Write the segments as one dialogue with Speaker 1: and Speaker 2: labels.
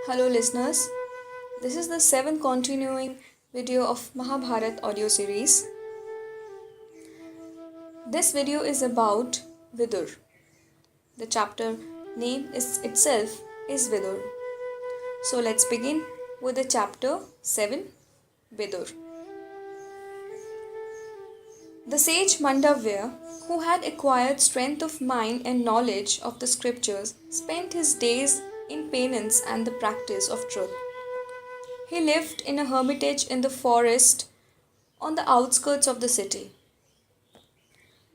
Speaker 1: Hello listeners, this is the seventh continuing video of Mahabharat audio series. This video is about Vidur. The chapter name itself is Vidur. So let's begin with the chapter 7, Vidur. The sage Mandavya, who had acquired strength of mind and knowledge of the scriptures, spent his days in penance and the practice of truth. He lived in a hermitage in the forest on the outskirts of the city.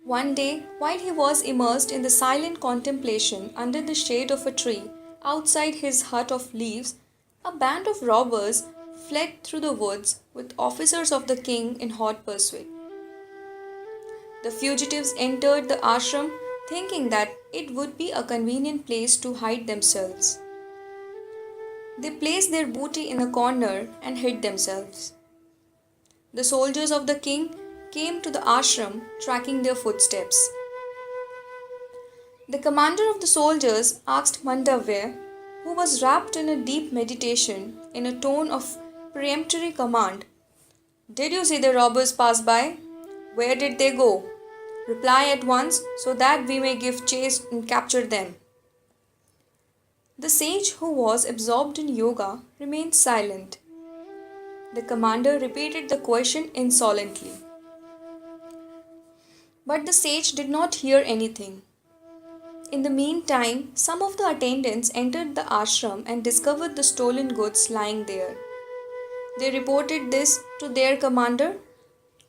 Speaker 1: One day, while he was immersed in the silent contemplation under the shade of a tree outside his hut of leaves, a band of robbers fled through the woods with officers of the king in hot pursuit. The fugitives entered the ashram thinking that it would be a convenient place to hide themselves. They placed their booty in a corner and hid themselves. The soldiers of the king came to the ashram, tracking their footsteps. The commander of the soldiers asked Mandavya, who was wrapped in a deep meditation, in a tone of peremptory command, "Did you see the robbers pass by? Where did they go? Reply at once so that we may give chase and capture them." The sage, who was absorbed in yoga, remained silent. The commander repeated the question insolently. But the sage did not hear anything. In the meantime, some of the attendants entered the ashram and discovered the stolen goods lying there. They reported this to their commander.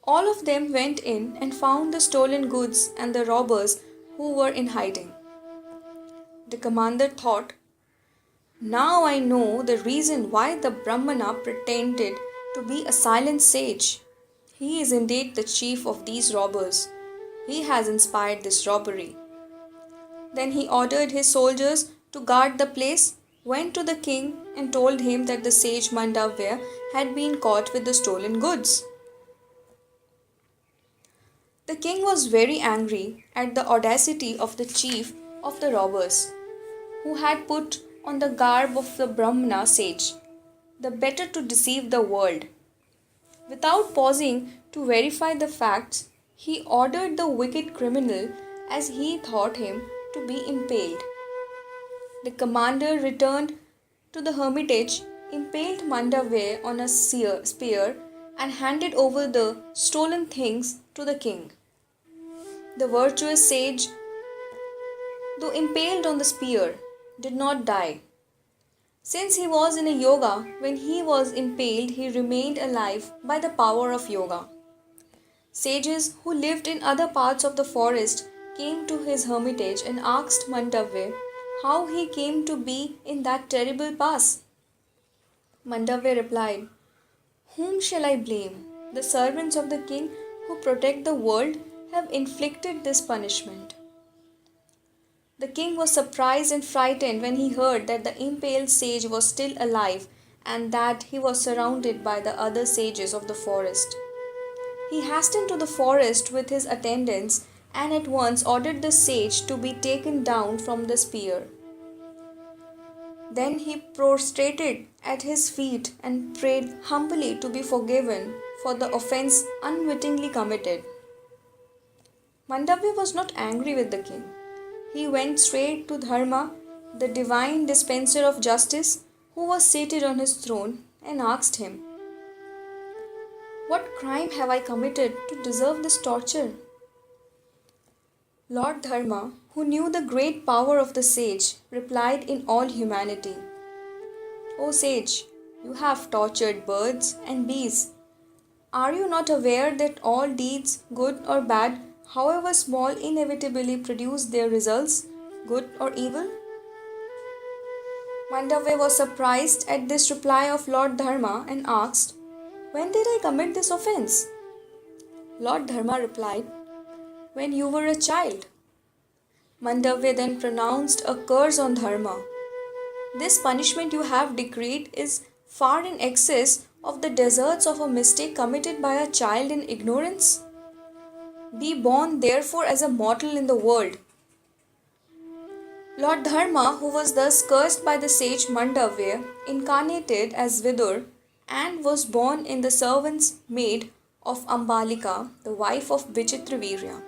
Speaker 1: All of them went in and found the stolen goods and the robbers who were in hiding. The commander thought, "Now I know the reason why the Brahmana pretended to be a silent sage. He is indeed the chief of these robbers. He has inspired this robbery." Then he ordered his soldiers to guard the place, went to the king and told him that the sage Mandavya had been caught with the stolen goods. The king was very angry at the audacity of the chief of the robbers, who had put on the garb of the Brahmana sage, the better to deceive the world. Without pausing to verify the facts, he ordered the wicked criminal, as he thought him, to be impaled. The commander returned to the hermitage, impaled Mandavya on a spear, and handed over the stolen things to the king. The virtuous sage, though impaled on the spear, did not die. Since he was in a yoga, when he was impaled, he remained alive by the power of yoga. Sages who lived in other parts of the forest came to his hermitage and asked Mandavya how he came to be in that terrible pass. Mandavya replied, "Whom shall I blame? The servants of the king who protect the world have inflicted this punishment." The king was surprised and frightened when he heard that the impaled sage was still alive and that he was surrounded by the other sages of the forest. He hastened to the forest with his attendants and at once ordered the sage to be taken down from the spear. Then he prostrated at his feet and prayed humbly to be forgiven for the offense unwittingly committed. Mandavya was not angry with the king. He went straight to Dharma, the divine dispenser of justice, who was seated on his throne, and asked him, "What crime have I committed to deserve this torture?" Lord Dharma, who knew the great power of the sage, replied in all humanity, "O sage, you have tortured birds and bees. Are you not aware that all deeds, good or bad, however small, inevitably produce their results, good or evil?" Mandavya was surprised at this reply of Lord Dharma and asked, "When did I commit this offense?" Lord Dharma replied, "When you were a child." Mandavya then pronounced a curse on Dharma. "This punishment you have decreed is far in excess of the deserts of a mistake committed by a child in ignorance. Be born therefore as a mortal in the world." Lord Dharma, who was thus cursed by the sage Mandavya, incarnated as Vidur and was born in the servant's maid of Ambalika, the wife of Vichitravirya.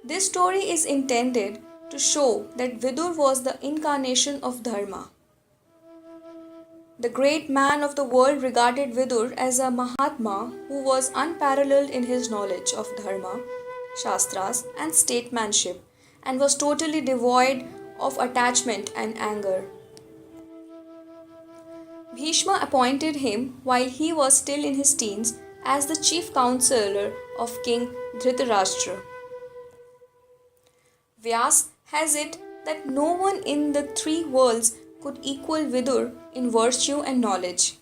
Speaker 1: This story is intended to show that Vidur was the incarnation of Dharma. The great man of the world regarded Vidur as a Mahatma who was unparalleled in his knowledge of Dharma, Shastras, and statesmanship, and was totally devoid of attachment and anger. Bhishma appointed him while he was still in his teens as the chief counselor of King Dhritarashtra. Vyasa has it that no one in the three worlds could equal Vidur in virtue and knowledge.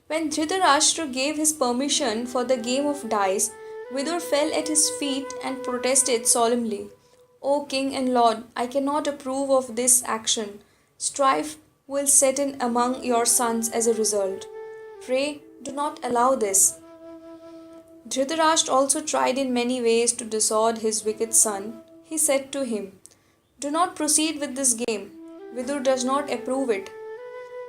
Speaker 1: When Dhritarashtra gave his permission for the game of dice, Vidur fell at his feet and protested solemnly, "O king and lord, I cannot approve of this action. Strife will set in among your sons as a result. Pray do not allow this." Dhritarashtra also tried in many ways to dissuade his wicked son. He said to him, "Do not proceed with this game. Vidur does not approve it.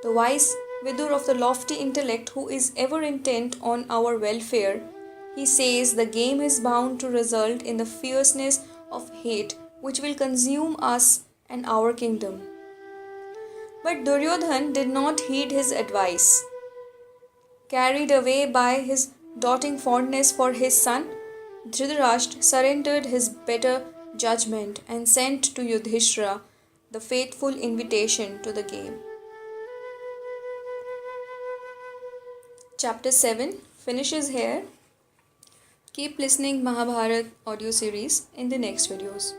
Speaker 1: The wise Vidur of the lofty intellect who is ever intent on our welfare, he says the game is bound to result in the fierceness of hate which will consume us and our kingdom." But Duryodhan did not heed his advice. Carried away by his doting fondness for his son, Dhritarashtra surrendered his better judgment and sent to Yudhishthira the faithful invitation to the game. Chapter 7 finishes here. Keep listening Mahabharata audio series in the next videos.